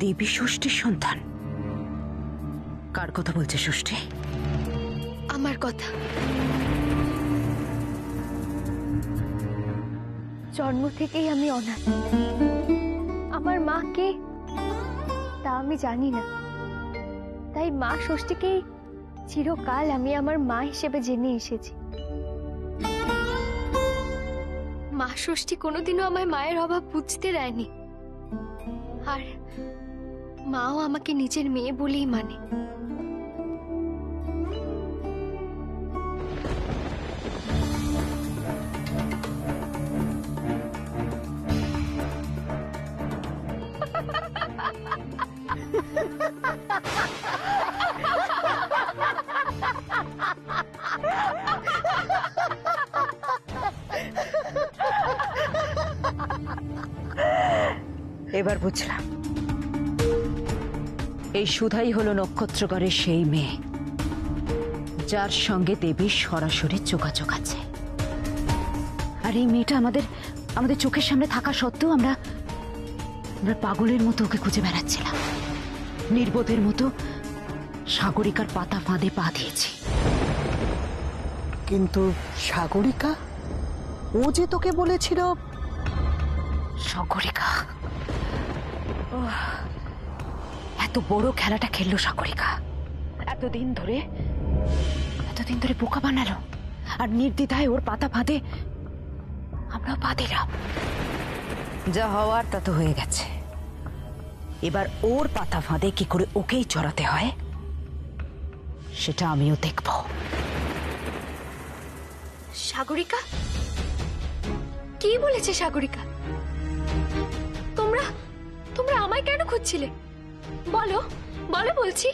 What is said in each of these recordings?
দেবী ষষ্ঠীর সন্তান। কার কথা বলছে ষষ্ঠী? আমার কথা। জন্ম থেকেই আমি অনাথ। আমার মা কে তা আমি জানি না, তাই মা ষষ্ঠীকেই চিরকাল আমি আমার মা হিসেবে জেনে এসেছি। মা ষষ্ঠী কোনোদিনও আমায় মায়ের অভাব বুঝতে দেয়নি, আর মাও আমাকে নিজের মেয়ে বলেই মানে। এবার বুঝলাম, এই সুধাই হলো নক্ষত্রগড়ের সেই মেয়ে যার সঙ্গে দেবীর সরাসরি যোগাযোগ আছে। আর এই মেয়েটা আমাদের চোখের সামনে থাকা সত্ত্বেও আমরা পাগলের মতো ওকে খুঁজে বেড়াচ্ছিলাম। নির্বোধের মতো সাগরিকার পাতা ফাঁদে পা দিয়েছি। কিন্তু সাগরিকা, ও যে তোকে বলেছিল। সাগরিকা এত বড় খেলাটা খেললো সাগরিকা, এতদিন ধরে বোকা বানালো, আর নির্দ্বিধায় ওর পাতা ফাঁদে আমরাও পা দিলাম। যা হওয়ার তা তো হয়ে গেছে, এবার ওর পাতা ফাঁদে কি করে ওকেই চড়াতে হয় সেটা আমিও দেখব। সাগরিকা কি বলেছে? সাগরিকা, তোমরা আমায় কেন খুঁজছিলে? বলো বলো বলছি।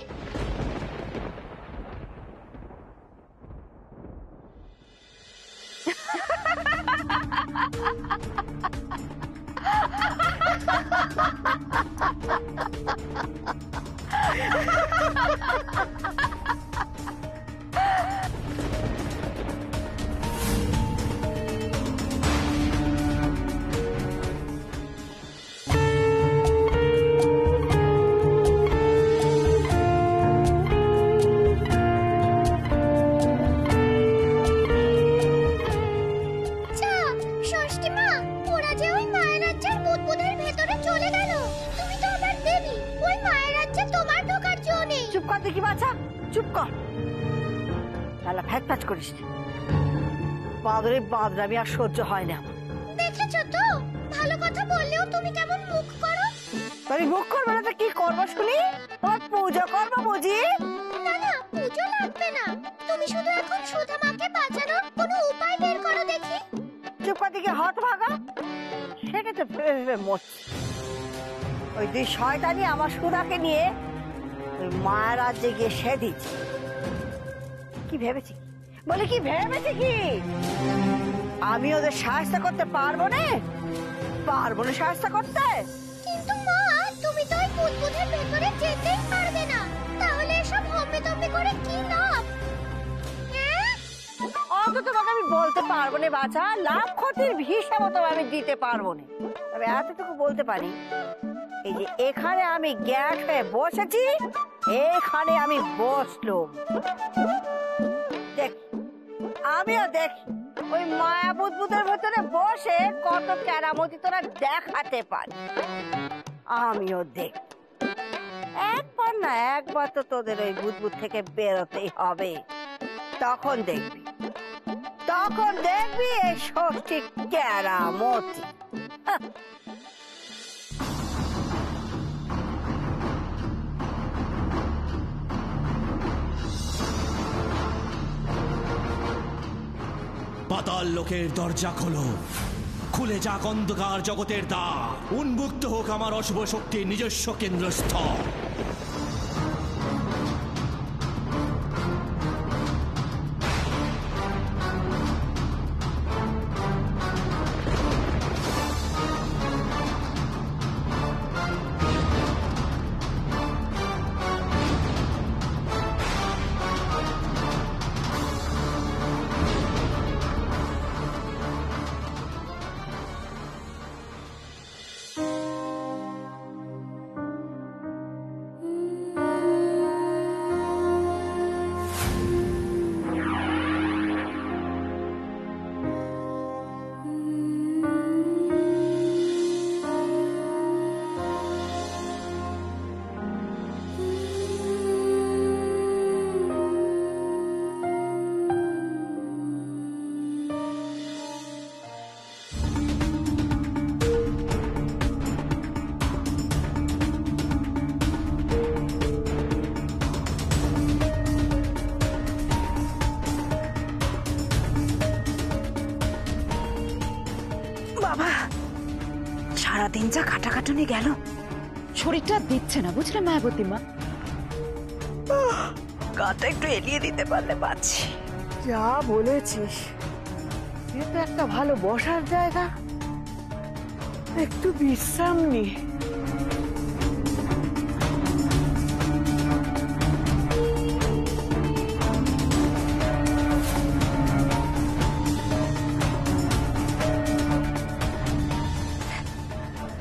বাদরামি আর সহ্য হয় না। দেখেছো তো, ভালো কথা বললেও তুমি কেমন মুখ করো। তুমি মুখ করবে না তো কি করবো শুনি? তোমার পুজো করবো বুঝি? না না, পুজো লাগবে না, তুমি শুধু এখন সুধা মাকে বাঁচানোর কোনো উপায় বের করো দেখি। চুপা দিকে হট ভাগা, সেটা তো ভেবে মরছি। ওই দুই শয়তানি আমার সুধাকে নিয়ে ওই মায়ের রাজ্যে গিয়ে সেদিচ্ছে। কি ভেবেছি বলে, কি ভেবেছি কি আমি ওদের সাহায্য করতে পারবো না সাহায্য করতে? কিন্তু মা, তুমি তো ওই বুদবুদের ভেতরে যেতেই পারবে না, তাহলে এসব হম্বিতম্বি করে কি লাভ? অত তোমাকে আমি বলতে পারবো না বাছা, লাভ ক্ষতির হিসাব তো আমি দিতে পারবো না। তবে এতটুকু বলতে পারি, এই যে এখানে আমি গ্যাস হয়ে বসেছি, এখানে আমি বসলুম। দেখ, আমিও দেখি ওই মায়া বুদবুদের ভেতরে বসে কত কেরামতি তোরা দেখাতে পারি। আমিও দেখ, একবার না একবার তো তোদের ওই বুদবুদ থেকে বেরোতেই হবে। তখন দেখবি এই ষষ্ঠী কেরামতি। পাতাল লোকের দরজা খোলো, খুলে যাক অন্ধকার জগতের দ্বার, উন্মুক্ত হোক আমার অশুভ শক্তির নিজস্ব কেন্দ্রস্থল। সারাদিন যা খাটাখাটুনি গেল, শরীরটা আর দিচ্ছে না, বুঝলে মায়াবতী মা। গাটা একটু এলিয়ে দিতে পারলে বাঁচি। যা বলেছিস, এ তো একটা ভালো বসার জায়গা, একটু বিশ্রাম নি।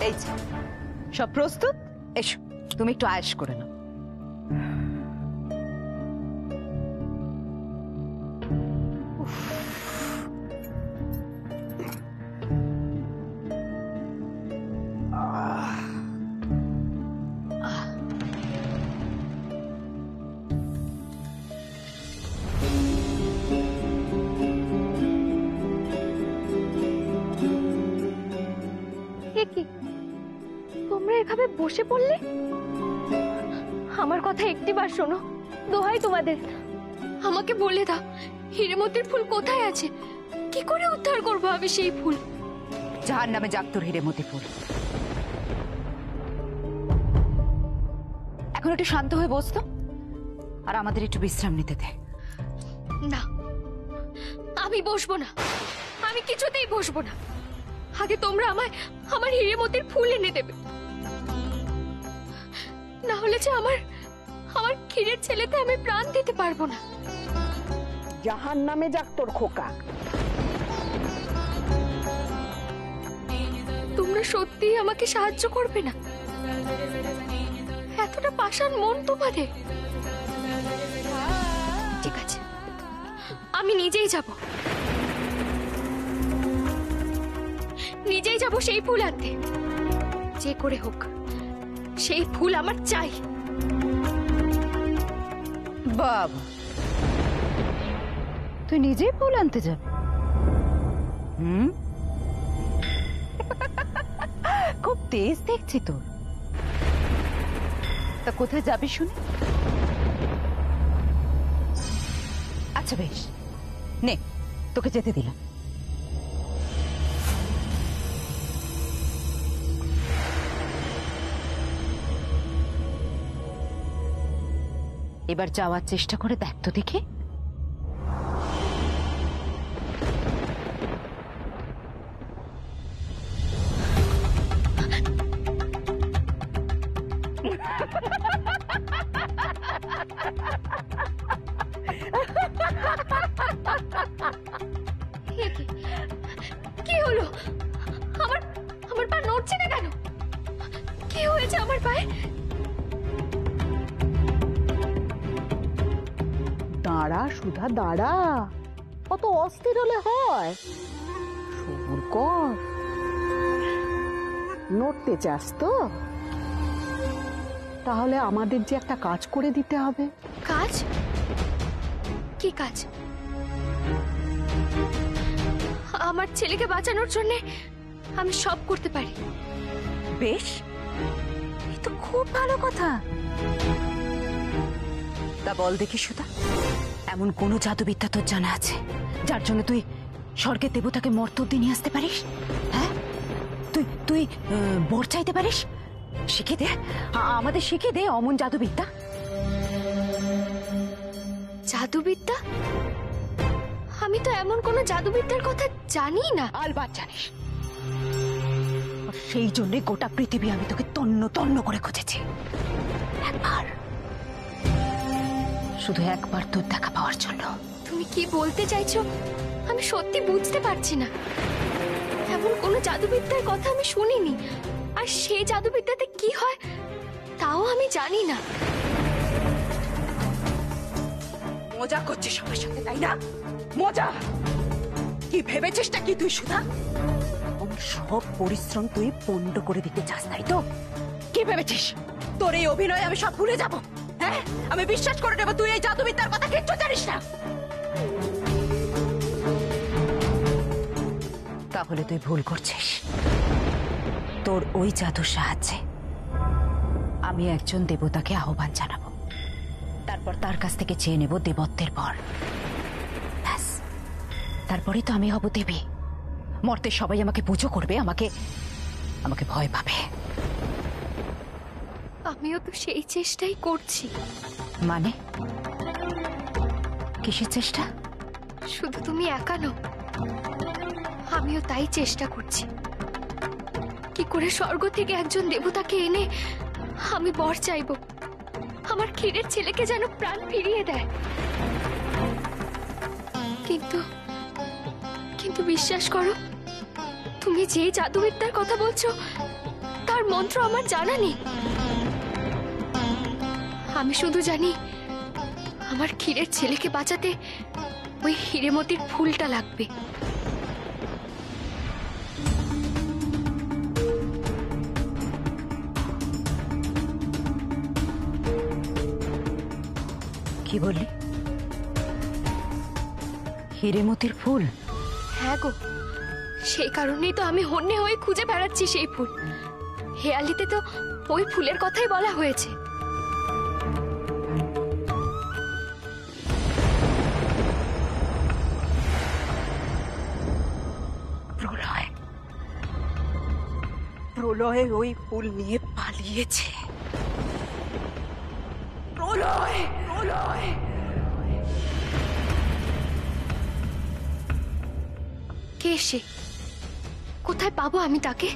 এই যে, সব প্রস্তুত, এসো তুমি একটু আয়েশ করে নাও। এ কি, তোমরা এভাবে বসে পড়লে? আমার কথা একটিবার শোনো, দোহাই তোমাদের, আমাকে বলে দাও হিরেমতির ফুল কোথায় আছে, কি করে উদ্ধার করবো আমি সেই ফুল? যার নামে যাক তোর হিরেমতি ফুল। এখন একটু শান্ত হয়ে বসতো, আর আমাদের একটু বিশ্রাম নিতে দে। না, আমি বসবো না, আমি কিছুতেই বসবো না। আগে তোমরা আমায় আমার হিরেমতির ফুল এনে দেবে, না হলে যে আমার ক্ষীরের ছেলেতে আমি প্রাণ দিতে পারবো না। জাহান নামে যাক তোর খোকা। তোমরা সত্যিই আমাকে সাহায্য করবে না? এতটা পাষাণ মন তোমাদের? ঠিক আছে, আমি নিজেই যাব, নিজেই যাব সেই ফুল আনতে। যে করে হোক সেই ফুল আমার চাই। বাবা, তুই নিজেই ফুল আনতে যাবি? খুব তেজ দেখছি তোর। তা কোথায় যাবি শুনি? আচ্ছা বেশ, নে তোকে যেতে দিলাম। এবার যাওয়ার চেষ্টা করে দেখ তো দেখি। কি হলো? আমার পা নড়ছে না কেন? কি হয়েছে আমার পায়ে? দাঁড়া সুধা, দাঁড়া, কত অস্থির হলে হয়? সবুর কর। নড়তে চাস তো? তাহলে আমাদের যে একটা কাজ করে দিতে হবে। কাজ? কি কাজ? আমার ছেলেকে বাঁচানোর জন্য আমি সব করতে পারি। বেশ, এই তো খুব ভালো কথা। তা বল দেখি সুধা, এমন কোন জাদুবিদ্যা তোর জানা আছে যার জন্য তুই স্বর্গের দেবতাকে মর্ত অব্দি নিয়ে আসতে পারিস? হ্যাঁ, তুই বর চাইতে পারিস? শিখে দে, আমাদের শিখে দে অমন জাদুবিদ্যা। জাদুবিদ্যা? আমি তো এমন কোনো জাদুবিদ্যার কথা জানি না। আলবাত জানিস, আর সেই জন্য গোটা পৃথিবী আমি তোকে তন্ন তন্ন করে খুঁজেছি। একবার, শুধু একবার তোর দেখা পাওয়ার জন্য। তুমি কি বলতে চাইছো আমি সত্যি বুঝতে পারছি না। এমন কোনো জাদুবিদ্যার কথা আমি শুনিনি, আর সেই জাদুবিদ্যাতে কি হয় তাও আমি জানি না। মজা করছিস সবার সাথে, তাই না? মজা? কি ভেবেছিসটা কি তুই সুধা? সব পরিশ্রম তুই পণ্ড করে দিতে চাস, তাই তো? কি ভেবেছিস তোর এই অভিনয় আমি সব ভুলে যাব? হ্যাঁ, আমি বিশ্বাস করে নেব তুই এই জাদুবিদ্যার কথা কিচ্ছু জানিস না। তাহলে তুই ভুল করছিস। তোর ওই জাদুর সাহায্যে আমি একজন দেবতাকে আহ্বান জানাবো, তারপর তার কাছ থেকে চেয়ে নেব দেবত্বের বর। ব্যাস, তারপরে তো আমি হব দেবী। মর্তে সবাই আমাকে পুজো করবে, আমাকে আমাকে ভয় পাবে। আমিও তো সেই চেষ্টাই করছি। মানে কিসের চেষ্টা? শুধু তুমি একা নও, আমিও তাই চেষ্টা করছি। কি করে স্বর্গ থেকে একজন দেবতাকে এনে আমি বর চাইব, আমার ক্ষীরের ছেলেকে যেন প্রাণ ফিরিয়ে দেয়। কিন্তু কিন্তু বিশ্বাস করো, তুমি যে জাদুবিদ্যার কথা বলছো তার মন্ত্র আমার জানা নেই। আমি শুধু জানি আমার ক্ষীরের ছেলেকে বাঁচাতে ওই হিরেমতির ফুলটা লাগবে। কি বললি? হিরেমতির ফুল? হ্যাঁ গো, সেই কারণেই তো আমি হন্যে হয়ে খুঁজে বেড়াচ্ছি সেই ফুল। হেয়ালিতে তো ওই ফুলের কথাই বলা হয়েছে। প্রলয়, প্রলয় ওই ফুল নিয়ে পালিয়েছে। প্রলয়, প্রলয়। কে সে? কোথায় পাবো আমি তাকে?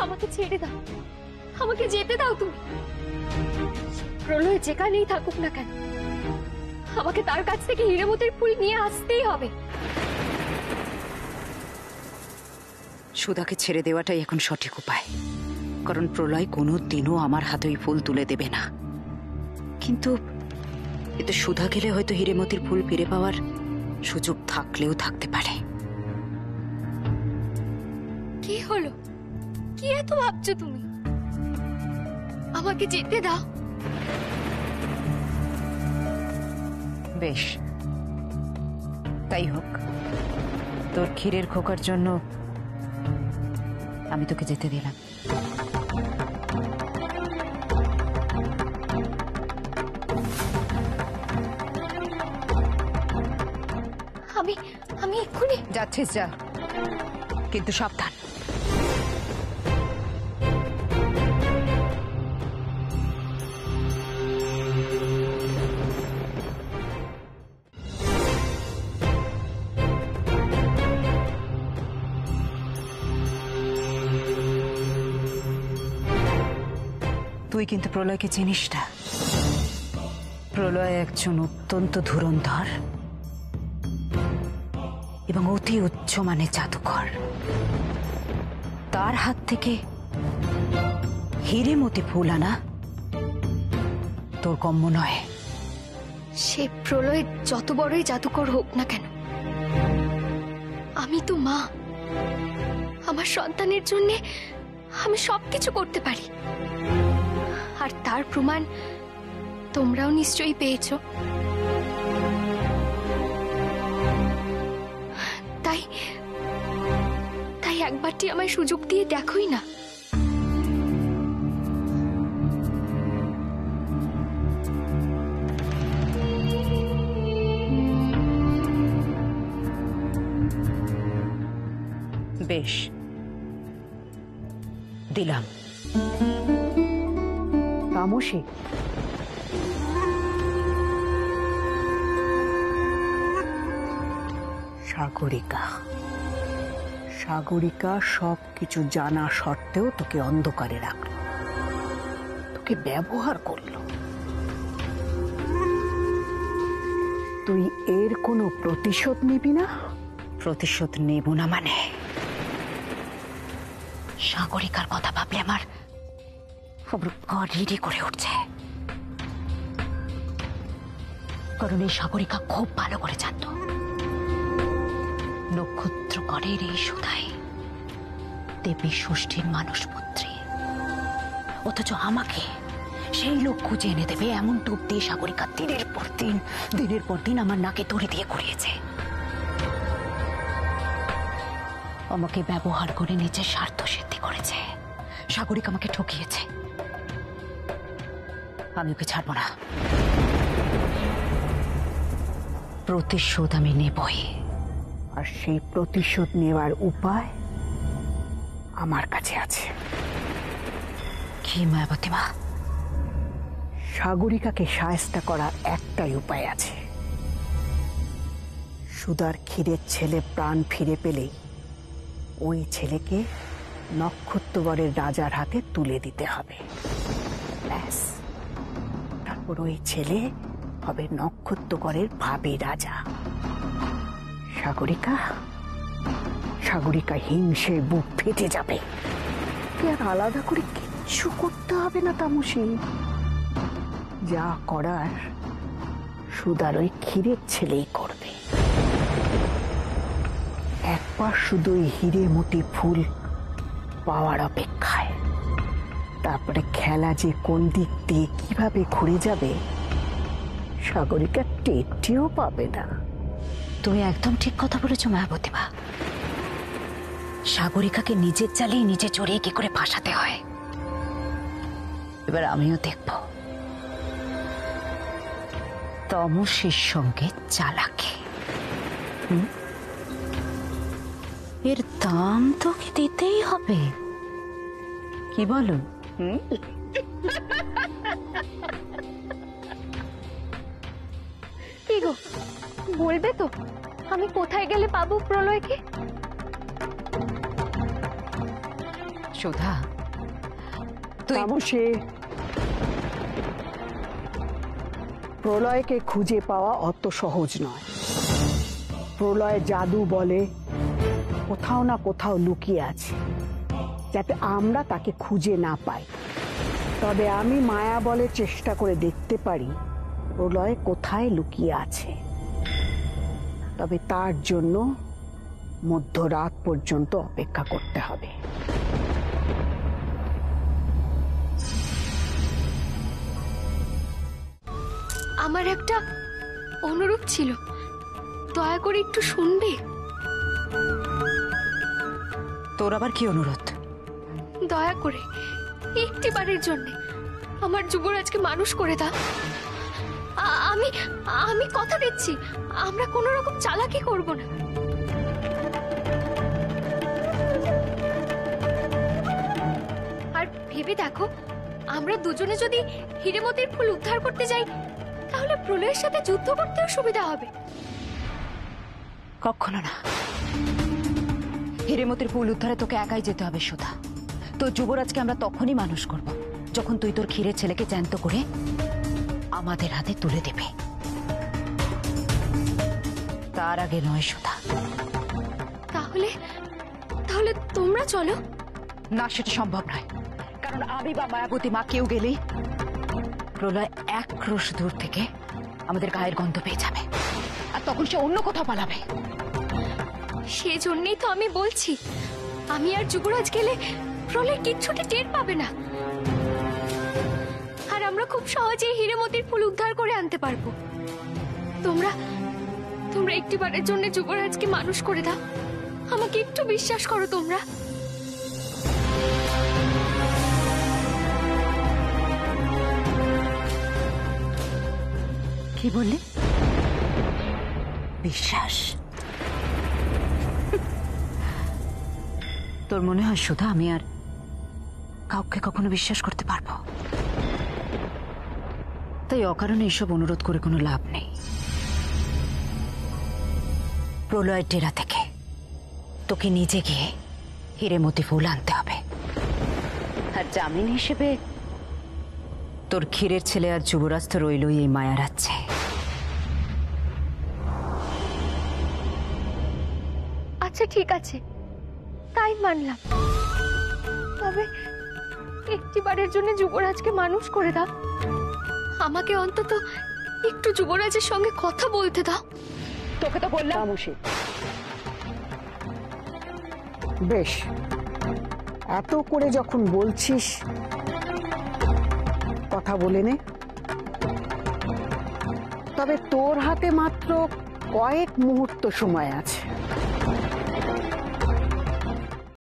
আমাকে ছেড়ে দাও, আমাকে যেতে দাও তুমি। প্রলয় যেখানেই থাকুক না কেন, আমাকে তার কাছ থেকে হিরেমতির ফুল নিয়ে আসতেই হবে। সুধাকে ছেড়ে দেওয়াটাই এখন সঠিক উপায়, কারণ প্রলয় কোনো দিনও আমার হাতে ওই ফুল তুলে দেবে না। কিন্তু এতে সুধা গেলে হয়তো হিরেমতির ফুল ফিরে পাওয়ার সুযোগ থাকলেও থাকতে পারে। কি হলো? কি এত ভাবছো তুমি? আমাকে যেতে দাও। বেশ, তাই হোক। তোর ক্ষীরের খোকার জন্য আমি তোকে যেতে দিলাম। আমি এক্ষুনি যাচ্ছিস যা, কিন্তু সাবধান। তুই কিন্তু প্রলয়কে চিনিস না। প্রলয় একজন অত্যন্ত ধুরন্ধর এবং অতি উচ্চমানের জাদুকর। তার হাত থেকে হিরেমতি ফুল আনা তোর কম্য নয়। সে প্রলয় যত বড়ই জাদুকর হোক না কেন, আমি তো মা। আমার সন্তানের জন্য আমি সবকিছু করতে পারি, আর তার প্রমাণ তোমরাও নিশ্চয়ই পেয়েছো। তাই তাই একবারটি আমায় সুযোগ দিয়ে দেখোই না। বেশ, দিলাম। তামসী, সাগরিকা, সাগরিকা সবকিছু জানা সত্ত্বেও তোকে অন্ধকারে রাখলো, তোকে ব্যবহার করলো। তুই এর কোনো প্রতিশোধ নিবি না? প্রতিশোধ নেব না মানে? সাগরিকার কথা ভাবলে আমার রিডি করে উঠছে, কারণ এই সাগরিকা খুব ভালো করে জানত নক্ষত্রকরের এই সুধাই দেবী ষষ্ঠীর মানুষ পুত্রী। অথচ আমাকে সেই লোক খুঁজে এনে দেবে এমন টোপ দিয়ে সাগরিকা দিনের পর দিন আমার নাকে দড়ি দিয়ে ঘুরিয়েছে। আমাকে ব্যবহার করে নিজের স্বার্থ সিদ্ধি করেছে। সাগরিকা আমাকে ঠকিয়েছে, আমি ওকে ছাড়বো না। প্রতিশোধ আমি নেবই। আর সেই প্রতিশোধ নেওয়ার উপায় আমার কাছে আছে। কি মায়াবতী মা? সাগরিকাকে শায়েস্তা করার একটাই উপায় আছে। সুধার ক্ষীরের ছেলে প্রাণ ফিরে পেলেই ওই ছেলেকে নক্ষত্রগড়ের রাজার হাতে তুলে দিতে হবে। ব্যাস, তারপর ওই ছেলে হবে নক্ষত্রগড়ের ভাবী রাজা। সাগরিকা হিংসে বুক ফেটে যাবে। আর আলাদা করে কিচ্ছু করতে হবে না তামসী। যা করার সুধার ওই ক্ষীরের ছেলেই করবে। একবার শুধু ওই হিরে মতি ফুল পাওয়ার অপেক্ষায়, তারপরে খেলা যে কোন দিক দিয়ে কিভাবে ঘুরে যাবে সাগরিকা টেরটিও পাবে না। তুমি একদম ঠিক কথা বলেছো মায়াবতী মা। সাগরিকাকে নিজের চালেই নিজে চড়িয়ে কি করে ফাঁসাতে হয়। এবার আমিও দেখব তমসের সঙ্গে চালাকি। এর দাম তোকে দিতেই হবে, কি বলো? কি গো, বলবে তো আমি কোথায় গেলে পাবো প্রলয়কে? সুধা, তুই তামসে প্রলয়কে খুঁজে পাওয়া অত সহজ নয়। প্রলয় জাদু বলে কোথাও না কোথাও লুকিয়ে আছে, যাতে আমরা তাকে খুঁজে না পাই। তবে আমি মায়া বলে চেষ্টা করে দেখতে পারি প্রলয় কোথায় লুকিয়ে আছে। তবে তার জন্য মধ্যরাত পর্যন্ত অপেক্ষা করতে হবে। আমার একটা অনুরোধ ছিল, দয়া করে একটু শুনবে? তোর আবার কি অনুরোধ? দয়া করে একটিবারের জন্য আমার যুবরাজকে মানুষ করে দাও। আমি আমি কথা দিচ্ছি, আমরা কোনো রকম চালাকি করব না। আর ভেবে দেখো, আমরা দুজনে যদি হিরেমতির ফুল উদ্ধার করতে যাই, তাহলে প্রলয়ের সাথে যুদ্ধ করতেও সুবিধা হবে। কখনো না। হিরেমতির ফুল উদ্ধারে তোকে একাই যেতে হবে সুধা। তো যুবরাজকে আমরা তখনই মানুষ করব যখন তুই তোর ক্ষীরের ছেলেকে জ্যান্ত করে আমাদের হাতে তুলে দেবে। তার আগে নয় সুধা। তাহলে তাহলে তোমরা চলো। না, সেটা সম্ভব নয়। কারণ আমি বা মায়াবতী মা কেউ গেলেই প্রলয় এক ক্রোশ দূর থেকে আমাদের গায়ের গন্ধ পেয়ে যাবে, আর তখন সে অন্য কোথাও পালাবে। সেজন্যই তো আমি বলছি, আমি আর যুবরাজ গেলে প্রলয় কিচ্ছুটি টের পাবে না। আর আমরা খুব সহজেই হিরেমতির ফুল উদ্ধার করে আনতে পারবো। তোমরা তোমরা একটিবারের জন্য যুবরাজকে মানুষ করে দাও। আমাকে একটু বিশ্বাস করো তোমরা। কি বললি? বিশ্বাস? তোর মনে হয় সুধা আমি আর কাউকে কখনো বিশ্বাস করতে পারবো? তাই অকারণে এসব অনুরোধ করে কোনো লাভ নেই। প্রলয়ের ডেরা থেকে তোকে নিজে গিয়ে হিরেমতি ফুল আনতে হবে। আর জামিন হিসেবে তোর ক্ষীরের ছেলে আর যুবরাজ তো রইলই এই মায়ার আছে। আচ্ছা ঠিক আছে, তাই মানলাম। তবে একটিবারের জন্য যুবরাজকে মানুষ করে দাও। আমাকে অন্তত একটু যুবরাজের সঙ্গে কথা বলতে দাও। তোকে তো বললাম। বেশ, এত করে যখন বলছিস কথা বলে নে। তবে তোর হাতে মাত্র কয়েক মুহূর্ত সময় আছে।